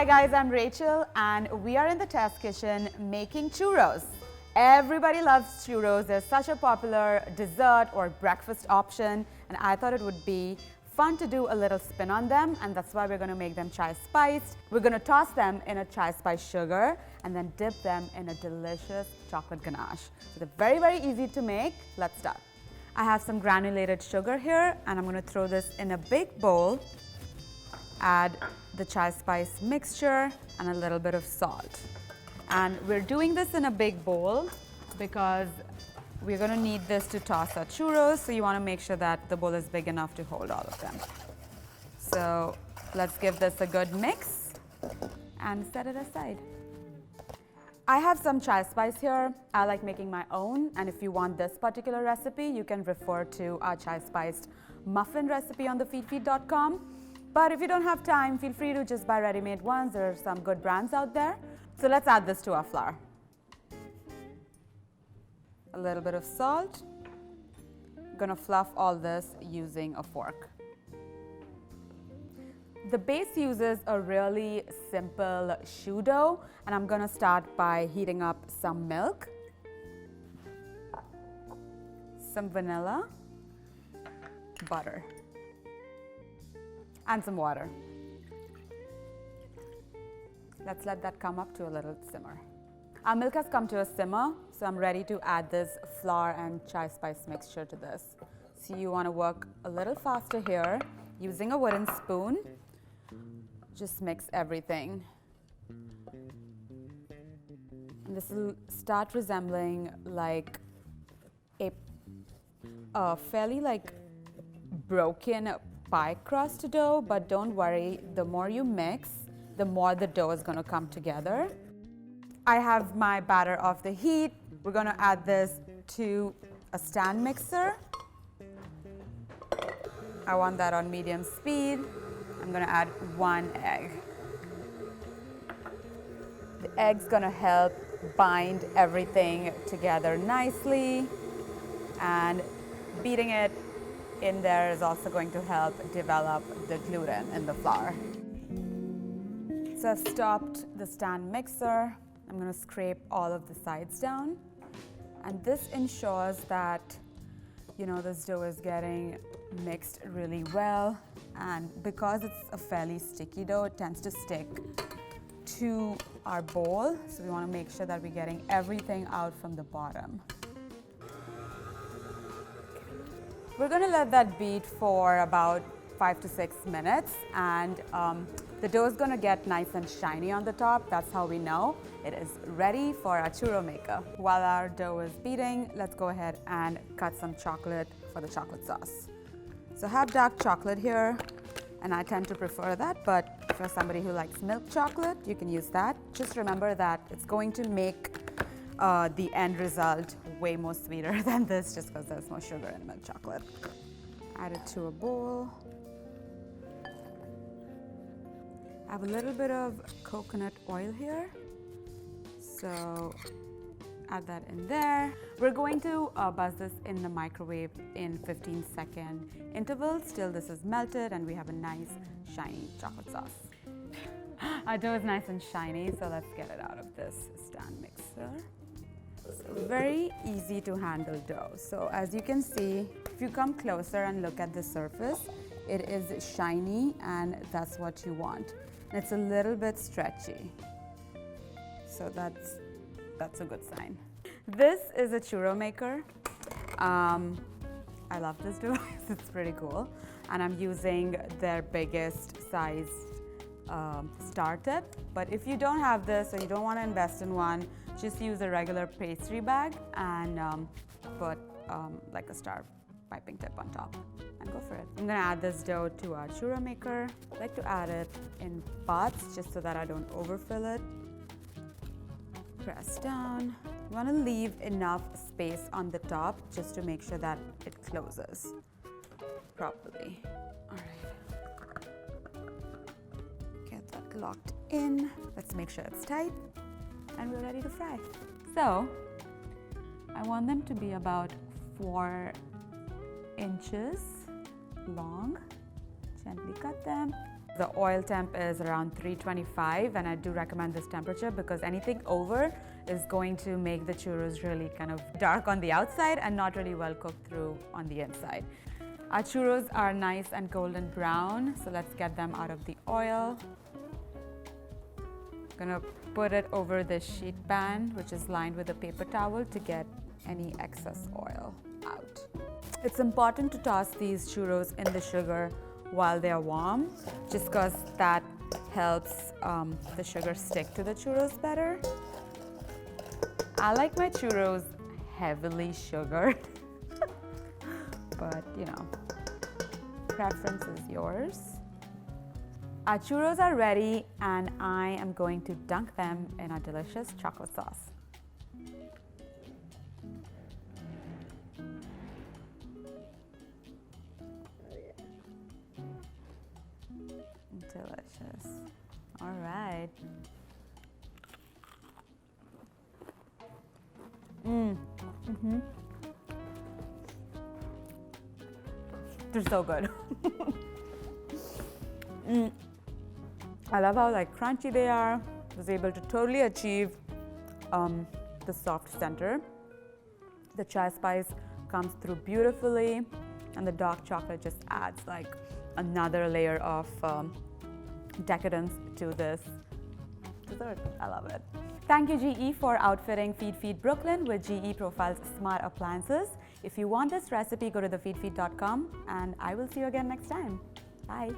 Hi guys, I'm Rachel and we are in the test kitchen making churros. Everybody loves churros. They're such a popular dessert or breakfast option, and I thought it would be fun to do a little spin on them, and that's why we're going to make them chai spiced. We're going to toss them in a chai spice sugar and then dip them in a delicious chocolate ganache. So they're very easy to make. Let's start. I have some granulated sugar here and I'm going to throw this in a big bowl. Add the chai spice mixture and a little bit of salt. And we're doing this in a big bowl because we're going to need this to toss our churros, so you want to make sure that the bowl is big enough to hold all of them. So let's give this a good mix and set it aside. I have some chai spice here. I like making my own, and if you want this particular recipe, you can refer to our chai spiced muffin recipe on the feedfeed.com. But if you don't have time, feel free to just buy ready-made ones. There are some good brands out there. So let's add this to our flour. A little bit of salt. I'm gonna fluff all this using a fork. The base uses a really simple choux dough, and I'm gonna start by heating up some milk, some vanilla, butter, and some water. Let's let that come up to a little simmer. Our milk has come to a simmer, so I'm ready to add this flour and chai spice mixture to this. So you want to work a little faster here using a wooden spoon. Just mix everything. And this will start resembling like a fairly broken pie crust dough, but don't worry, the more you mix, the more the dough is going to come together. I have my batter off the heat. We're going to add this to a stand mixer. I want that on medium speed. I'm going to add 1 egg. The egg's going to help bind everything together nicely, and beating it in there is also going to help develop the gluten in the flour. So I've stopped the stand mixer. I'm going to scrape all of the sides down, and this ensures that this dough is getting mixed really well, and because it's a fairly sticky dough, it tends to stick to our bowl, so we want to make sure that we're getting everything out from the bottom. We're going to let that beat for about 5 to 6 minutes, and the dough is going to get nice and shiny on the top. That's how we know it is ready for our churro maker. While our dough is beating, let's go ahead and cut some chocolate for the chocolate sauce. So I have dark chocolate here, and I tend to prefer that, but if you're somebody who likes milk chocolate, you can use that. Just remember that it's going to make the end result way more sweeter than this, just because there's more sugar in milk chocolate. Add it to a bowl. I have a little bit of coconut oil here, so add that in there. We're going to buzz this in the microwave in 15-second intervals till this is melted and we have a nice shiny chocolate sauce. Our dough is nice and shiny, so let's get it out of this stand mixer. So very easy to handle dough. So as you can see, if you come closer and look at the surface, it is shiny, and that's what you want. And it's a little bit stretchy, so that's a good sign. This is a Churro Maker. I love this device, it's pretty cool. And I'm using their biggest size star tip. But if you don't have this or you don't want to invest in one, just use a regular pastry bag and put like a star piping tip on top and go for it. I'm gonna add this dough to our Churro Maker. I like to add it in parts just so that I don't overfill it. Press down. You want to leave enough space on the top just to make sure that it closes properly. All right. Get that locked in. Let's make sure it's tight, and we're ready to fry. So I want them to be about 4 inches long. Gently cut them. The oil temp is around 325, and I do recommend this temperature because anything over is going to make the churros really kind of dark on the outside and not really well cooked through on the inside. Our churros are nice and golden brown, so let's get them out of the oil. Gonna put it over this sheet pan, which is lined with a paper towel to get any excess oil out. It's important to toss these churros in the sugar while they are warm, just because that helps the sugar stick to the churros better. I like my churros heavily sugared, but you know, preference is yours. Our churros are ready, and I am going to dunk them in a delicious chocolate sauce. Delicious. All right. They're so good. I love how like crunchy they are. Was able to totally achieve the soft center. The chai spice comes through beautifully, and the dark chocolate just adds like another layer of decadence to this dessert. I love it. Thank you, GE, for outfitting Feedfeed Brooklyn with GE Profile's smart appliances. If you want this recipe, go to thefeedfeed.com, and I will see you again next time. Bye.